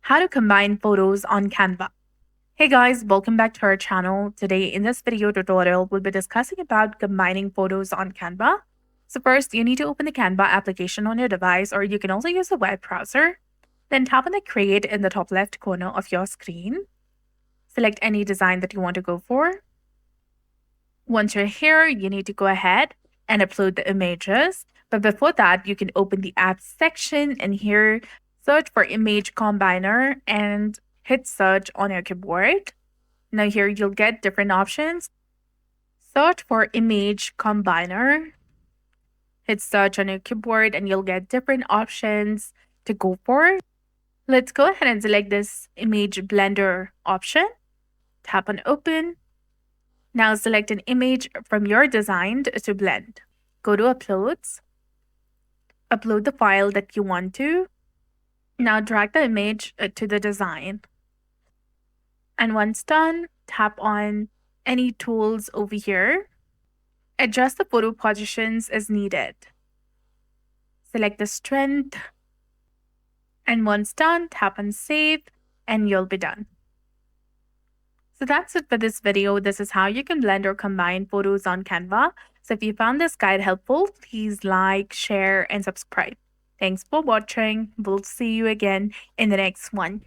how to combine photos on Canva. Hey guys, welcome back to our channel. Today in this video tutorial, we'll be discussing about combining photos on Canva. So first, you need to open the Canva application on your device, or you can also use a web browser. Then tap on the Create in the top left corner of your screen. Select any design that you want to go for. Once you're here, you need to go ahead and upload the images. But before that, you can open the Apps section and here search for Image Combiner and hit search on your keyboard. Now here you'll get different options. Search for Image Combiner. Hit search on your keyboard and you'll get different options to go for. Let's go ahead and select this Image Blender option. Tap on Open. Now select an image from your design to blend. Go to Uploads. Upload the file that you want to. Now drag the image to the design. And once done, tap on any tools over here. Adjust the photo positions as needed. Select the strength. And once done, tap on Save and you'll be done. So that's it for this video. This is how you can blend or combine photos on Canva. So if you found this guide helpful, please like, share, and subscribe. Thanks for watching. We'll see you again in the next one.